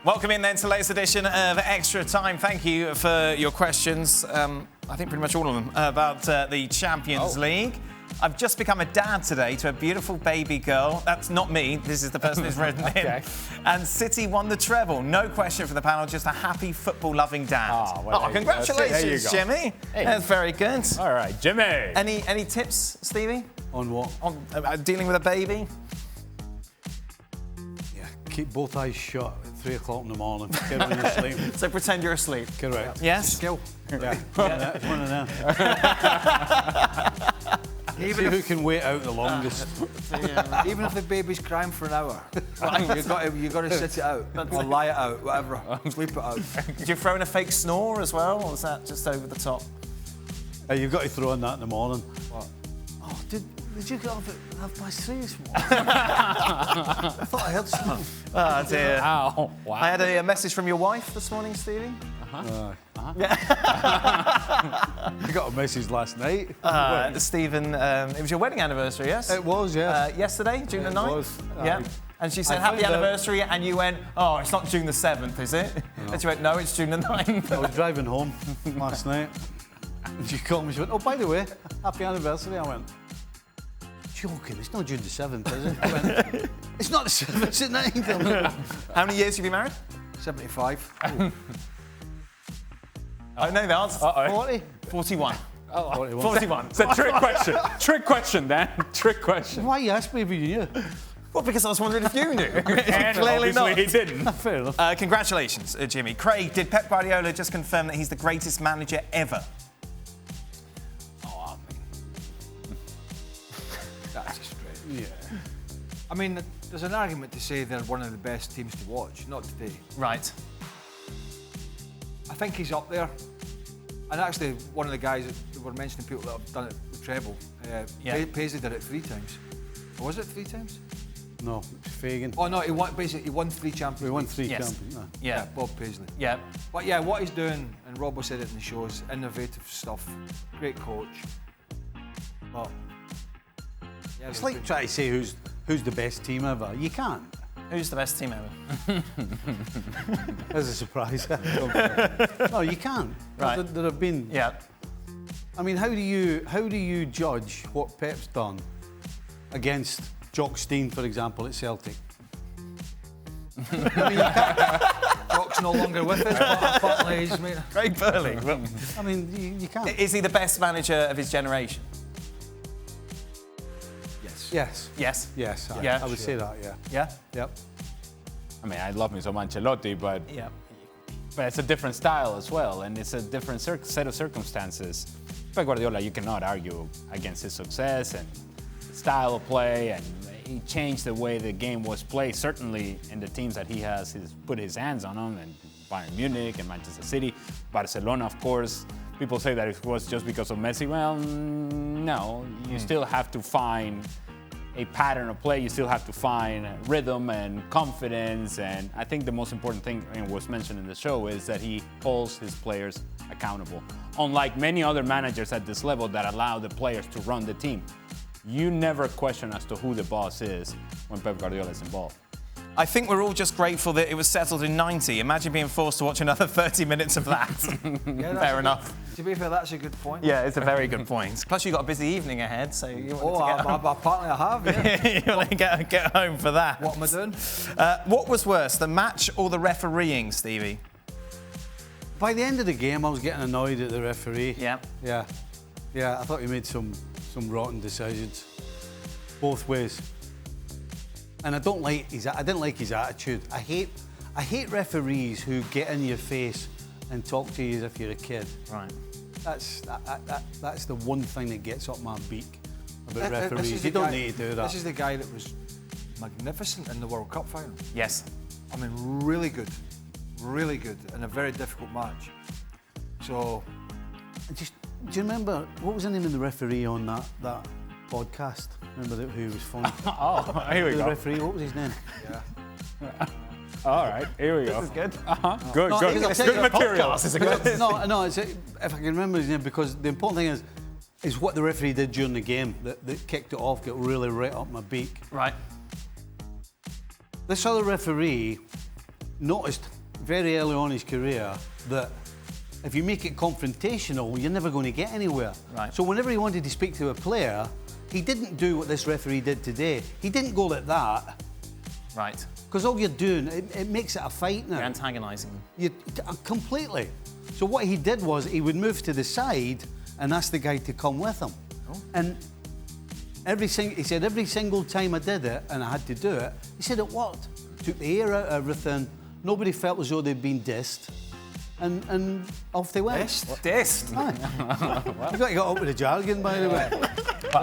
Welcome in then to the latest edition of Extra Time. Thank you for your questions. I think pretty much all of them about the Champions League. I've just become a dad today to a beautiful baby girl. That's not me. This is the person who's written in. And City won the treble. No question for the panel, just a happy football-loving dad. Congratulations, Jimmy. Hey. That's very good. All right, Jimmy. Any tips, Stevie? On what? On dealing with a baby? Yeah, keep both eyes shut at 3 o'clock in the morning. Get when you're asleep. So pretend you're asleep. Correct. Yes? Skill. Yeah. It's one of them. Even who can wait out the longest. Even if the baby's crying for an hour, you got to sit it out or lie it out, whatever. Sleep it out. Did you throw in a fake snore as well, or was that just over the top? You've got to throw in that in the morning. What? Oh, did you get up at 3:30 this morning? I thought I heard something. Oh dear. Wow. I had a message from your wife this morning, Stevie. I got a message last night. Stephen, it was your wedding anniversary, yes? It was, yes. Yesterday, June the 9th? It was. Yeah. And she said, happy anniversary, and you went, oh, it's not June the 7th, is it? No. And she went, no, it's June the 9th. I was driving home last night, and she called me, she went, oh, by the way, happy anniversary. I went, joking, it's not June the 7th, is it? I went, it's not the 7th, it's the 9th. How many years have you been married? 75. I know the answer. 40? 41. 41. 41. It's a trick question. Trick question, Dan. Trick question. Why you asked me if you knew? Well, because I was wondering if you knew. And Clearly obviously not. he didn't. Fair enough. Congratulations, Jimmy. Craig, did Pep Guardiola just confirm that he's the greatest manager ever? Oh, I mean, that's just great. Yeah. I mean, there's an argument to say they're one of the best teams to watch. Not today. Right. I think he's up there. And actually, one of the guys that were mentioning people that have done it with treble, Paisley did it 3 times. Or was it 3 times? No, it's Fagan. Oh no, he won 3 Champions We won Leagues. 3 Yes. champions. No. Yeah. Bob Paisley. Yeah. But yeah, what he's doing, and Robbo said it in the shows, innovative stuff, great coach. But yeah, It's like trying to say who's the best team ever. You can't. Who's the best team ever? As a surprise. No, you can't. Right. There have been. Yeah. I mean, how do you judge what Pep's done against Jock Stein, for example, at Celtic? I mean, you can't. Jock's no longer with us, but apparently he's made. Craig Burley. I mean, you can't. Is he the best manager of his generation? Yes. Yes. Yes. Yeah. I would say that. Yeah. Yeah. Yep. I mean, I love me some Ancelotti, but it's a different style as well, and it's a different set of circumstances. Pep Guardiola, you cannot argue against his success and style of play, and he changed the way the game was played, certainly in the teams that he has put his hands on them, and Bayern Munich and Manchester City, Barcelona, of course. People say that it was just because of Messi. Well, no, you still have to find a pattern of play. You still have to find rhythm and confidence, and I think the most important thing, and was mentioned in the show, is that he holds his players accountable. Unlike many other managers at this level that allow the players to run the team, you never question as to who the boss is when Pep Guardiola is involved. I think we're all just grateful that it was settled in 90. Imagine being forced to watch another 30 minutes of that. Fair enough. To be fair, that's a good point. Yeah, it's a very good point. Plus, you've got a busy evening ahead, so you want to get home. Apparently I have, yeah. You want to get home for that. What am I doing? What was worse, the match or the refereeing, Stevie? By the end of the game, I was getting annoyed at the referee. Yeah. Yeah. Yeah. I thought he made some rotten decisions, both ways. And I didn't like his attitude. I hate referees who get in your face and talk to you as if you're a kid. Right. That's the one thing that gets up my beak about referees. You don't need to do that. This is the guy that was magnificent in the World Cup final. Yes. I mean, really good in a very difficult match. So, do you remember what was the name of the referee on that podcast? Remember who was funny? Oh, here we go. The referee, what was his name? yeah. All right, here we go. This is good. Good, No, good. because Good material. No, if I can remember his name, because the important thing is what the referee did during the game that kicked it off, got really right up my beak. Right. This other referee noticed very early on in his career that if you make it confrontational, you're never going to get anywhere. Right. So whenever he wanted to speak to a player, he didn't do what this referee did today. He didn't go like that. Right. Because all you're doing, it makes it a fight now. You're antagonising them. Completely. So what he did was he would move to the side and ask the guy to come with him. Oh. And he said every single time I did it and I had to do it, he said it worked. Took the air out of everything. Nobody felt as though they'd been dissed. And off they went. Dissed? You've got to get up with the jargon, by the way.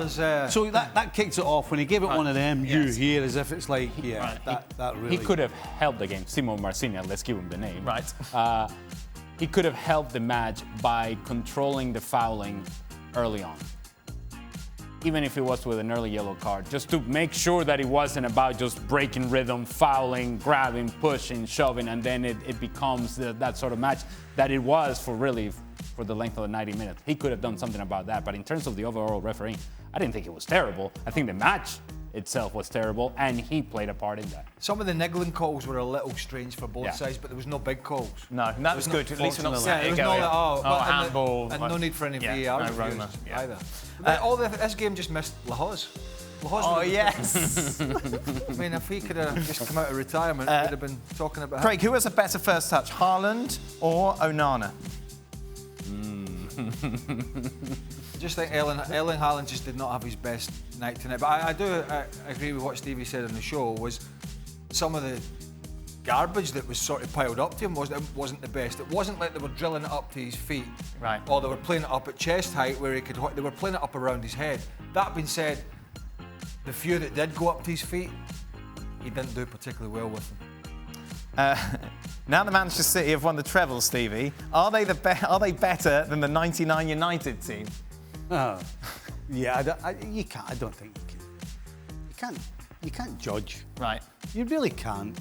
So that kicks it off. When he gave it one of them, you hear as if it's like, that really... He could have helped the game. Simon Marciniak, let's give him the name. Right. He could have helped the match by controlling the fouling early on. Even if it was with an early yellow card, just to make sure that it wasn't about just breaking rhythm, fouling, grabbing, pushing, shoving, and then it becomes that sort of match that it was for the length of the 90 minutes. He could have done something about that, but in terms of the overall refereeing, I didn't think it was terrible. I think the match itself was terrible, and he played a part in that. Some of the niggling calls were a little strange for both sides, but there was no big calls. No, and that was good. At least we're not Yeah, sitting there was going, no handball. and no need for any VAR no reviews Roma. either. This game just missed Lahoz. Oh, yes. I mean, if he could have just come out of retirement, we'd have been talking about Craig, who has a better first touch, Haaland or Onana? I just think Erling Haaland just did not have his best night tonight. But I do agree with what Stevie said on the show, was some of the garbage that was sort of piled up to him wasn't the best. It wasn't like they were drilling it up to his feet, right, or they were playing it up at chest height where they were playing it up around his head. That being said, the few that did go up to his feet, he didn't do particularly well with them. Now the Manchester City have won the treble, Stevie. Are they better than the '99 United team? Oh, yeah, you can't. I don't think you can. You can't judge. Right. You really can't.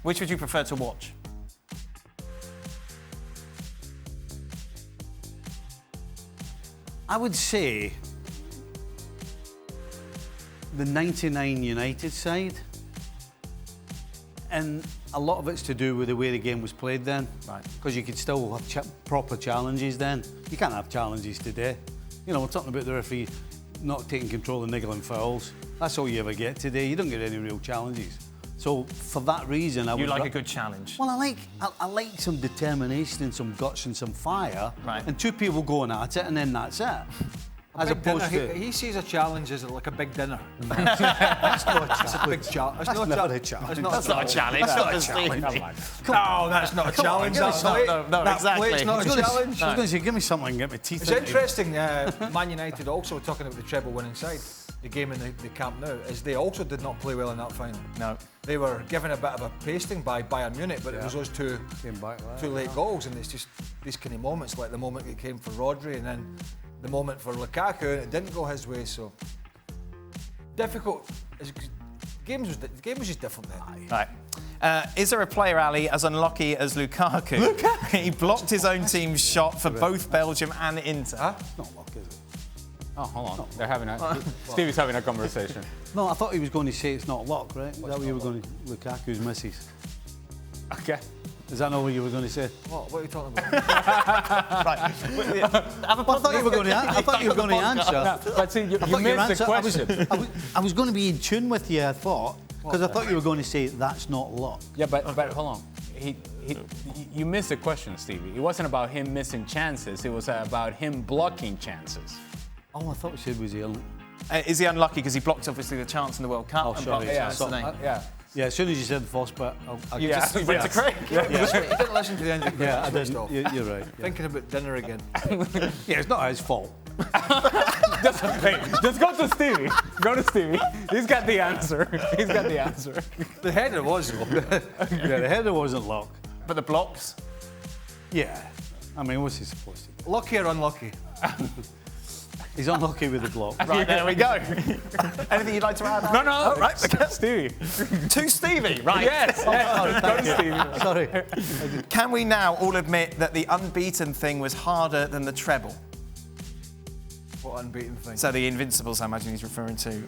Which would you prefer to watch? I would say the '99 United side, and a lot of it's to do with the way the game was played then. Right. Because you could still have proper challenges then. You can't have challenges today. You know, we're talking about the referee not taking control of niggling fouls. That's all you ever get today. You don't get any real challenges. So for that reason, You like a good challenge? Well, I like some determination and some guts and some fire. Right. And two people going at it, and then that's it. As opposed to... He sees a challenge as like a big dinner. That's not a challenge. It's a big challenge. That's not a challenge. That's not a challenge. That's not a challenge. No, that's not a challenge. No, exactly. It's not a challenge. I was going to say, give me something and get my teeth It's into it. interesting, Man United also, talking about the treble winning side, the game in the Camp Nou, is they also did not play well in that final. No. They were given a bit of a pasting by Bayern Munich, but it was those two late goals, and it's just these kind of moments, like the moment it came for Rodri and then the moment for Lukaku, and it didn't go his way, so difficult. The game was just different then. Right. Is there a player, Ali, as unlucky as Lukaku? He blocked his own team's shot for both Belgium and Inter. Not luck, is it? Oh, hold on. They're having Stevie's having a conversation. No, I thought he was going to say it's not luck, right? Is that what you were going to... Lukaku's misses. Okay. Is that not what you were going to say? What are you talking about? Right. I thought you were going to answer. No, but see, you missed the question. I was going to be in tune with you, I thought, because I thought you were going to say that's not luck. Yeah, but hold on. You missed the question, Stevie. It wasn't about him missing chances. It was about him blocking chances. Oh, I thought you said was he... Is he unlucky because he blocked, obviously, the chance in the World Cup? Oh, sorry. Yeah, as soon as you said the first bit, You went to Craig. You didn't listen to the end of the I didn't. You're right. Yeah. Thinking about dinner again. Yeah, it's not his fault. just go to Stevie. Go to Stevie. He's got the answer. The header was. Yeah, the header wasn't luck. But the blocks? Yeah. I mean, what's he supposed to do? Lucky or unlucky? He's unlucky with the block. Right, there we go. Anything you'd like to add? No. Right, okay. Stevie. To Stevie, right. Yes. Go to Stevie. Sorry. Can we now all admit that the unbeaten thing was harder than the treble? What unbeaten thing? So the Invincibles, I imagine he's referring to.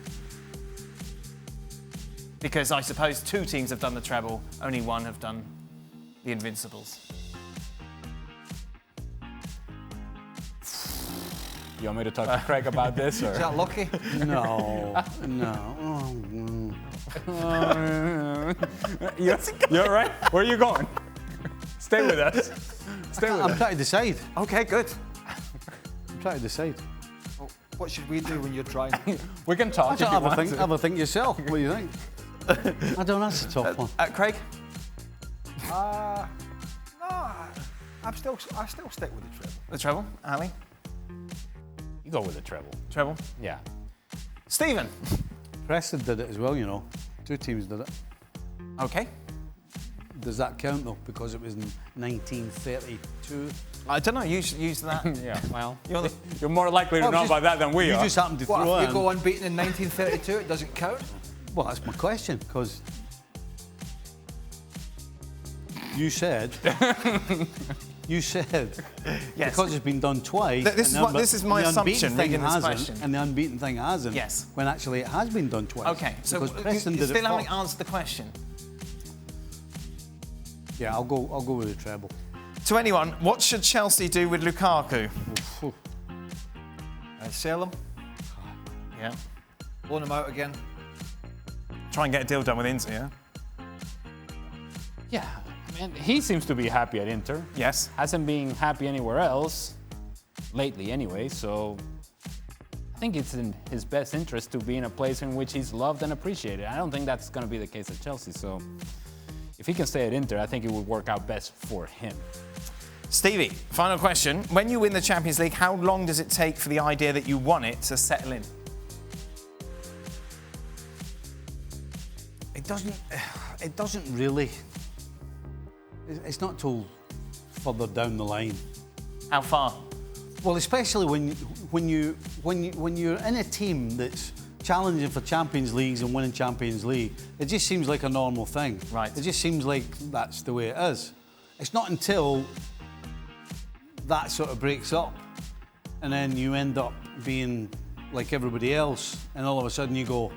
Because I suppose two teams have done the treble, only one have done the Invincibles? You want me to talk to Craig about this? Or? Is that lucky? No, no. You're all right? Where are you going? Stay with us. Stay with I'm us. trying to decide. Okay, good. I'm trying to decide. Well, what should we do when you're trying? We can talk if you Have a want think. to. Have a think yourself. What do you think? I don't know. That's a tough one. Craig? No, I still stick with the treble. The treble? Ali? You go with the treble. Treble? Yeah. Stephen? Preston did it as well, you know. 2 teams did it. Okay. Does that count though? Because it was in 1932. I don't know, use that. Yeah, well, You're you're more likely to know about that than we You are. just happened to What, throw if in. you go unbeaten in 1932, it doesn't count? Well, that's my question, because you said, yes. Because it's been done twice. This is my the unbeaten assumption, thing reading this hasn't, question. and the unbeaten thing hasn't. Yes. When actually it has been done twice. Okay, so Because you Preston did still it haven't first. answered the question. Yeah, I'll go with the treble. To anyone, what should Chelsea do with Lukaku? Sell him, Yeah. loan him out again. Try and get a deal done with Inter, yeah? Yeah, I mean, he seems to be happy at Inter. Yes. Hasn't been happy anywhere else, lately anyway, so I think it's in his best interest to be in a place in which he's loved and appreciated. I don't think that's going to be the case at Chelsea, so if he can stay at Inter, I think it would work out best for him. Stevie, final question. When you win the Champions League, how long does it take for the idea that you won it to settle in? It doesn't really. It's not till further down the line. How far? Well, especially when you're in a team that's challenging for Champions Leagues and winning Champions League, it just seems like a normal thing. Right. It just seems like that's the way it is. It's not until that sort of breaks up, and then you end up being like everybody else, and all of a sudden you go,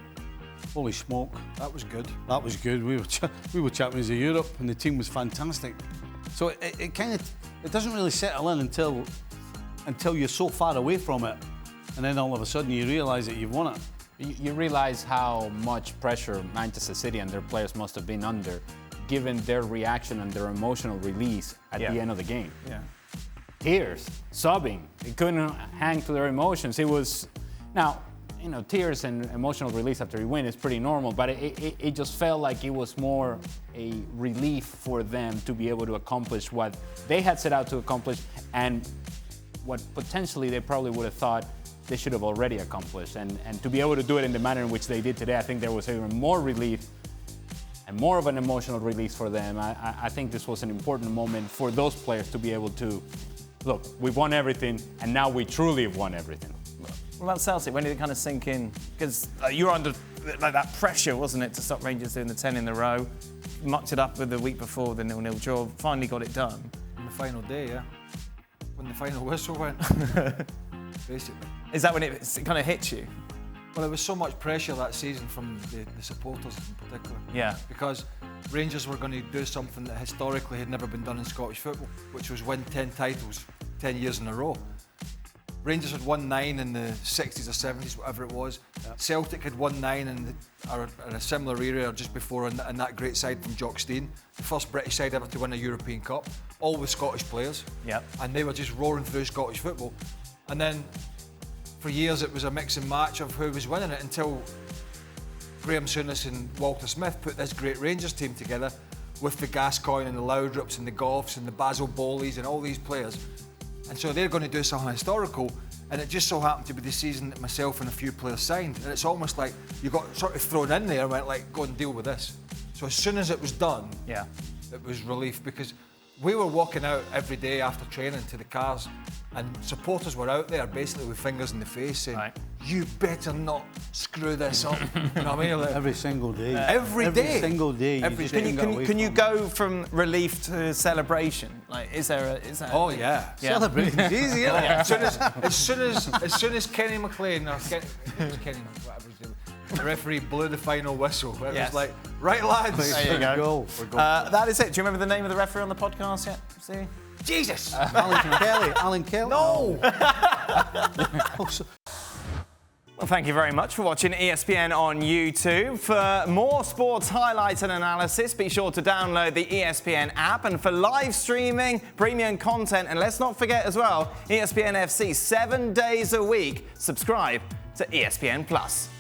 holy smoke, That was good. that was good. We were champions of Europe, and the team was fantastic. So it doesn't really settle in until you're so far away from it, and then all of a sudden you realise that you've won it. You realize how much pressure Manchester City and their players must have been under, given their reaction and their emotional release at the end of the game. Yeah. Tears, sobbing. They couldn't hang to their emotions. It was, now, you know, tears and emotional release after you win is pretty normal, but it just felt like it was more a relief for them to be able to accomplish what they had set out to accomplish and what potentially they probably would have thought they should have already accomplished. And to be able to do it in the manner in which they did today, I think there was even more relief and more of an emotional release for them. I think this was an important moment for those players to be able to, look, we've won everything, and now we truly have won everything. What about Celtic? When did it kind of sink in? Because you were under like that pressure, wasn't it, to stop Rangers doing the 10 in a row? Mucked it up with the week before the 0-0 draw. Finally got it done. On the final day, yeah. When the final whistle went. Basically. Is that when it kind of hit you? Well, there was so much pressure that season from the supporters in particular. Yeah. Because Rangers were going to do something that historically had never been done in Scottish football, which was win 10 titles 10 years in a row. Rangers had won 9 in the 60s or 70s, whatever it was. Yep. Celtic had won 9 in a similar era just before, and that great side from Jock Stein, the first British side ever to win a European Cup, all with Scottish players. Yep. And they were just roaring through Scottish football. And then for years it was a mix and match of who was winning it until Graham Souness and Walter Smith put this great Rangers team together with the Gascoigne and the Laudrups and the Goffs and the Basil Bowleys and all these players. And so they're going to do something historical, and it just so happened to be the season that myself and a few players signed. And it's almost like you got sort of thrown in there and went like, go and deal with this. So as soon as it was done, it was relief, because we were walking out every day after training to the cars, and supporters were out there basically with fingers in the face saying, you better not screw this up. You know what I mean? Like, every single day. Every single day. Can you go from relief to celebration? Like, is there? Oh yeah. Celebrating's easy, isn't it? As soon as Kenny McLean or Kenny, whatever his name, The referee blew the final whistle. It Yes. was like, right, lads. There you go. Goal. That is it. Do you remember the name of the referee on the podcast yet? See? Jesus. Alan Kelly. No. Well, thank you very much for watching ESPN on YouTube. For more sports highlights and analysis, be sure to download the ESPN app. And for live streaming, premium content, and let's not forget as well, ESPN FC 7 days a week. Subscribe to ESPN Plus.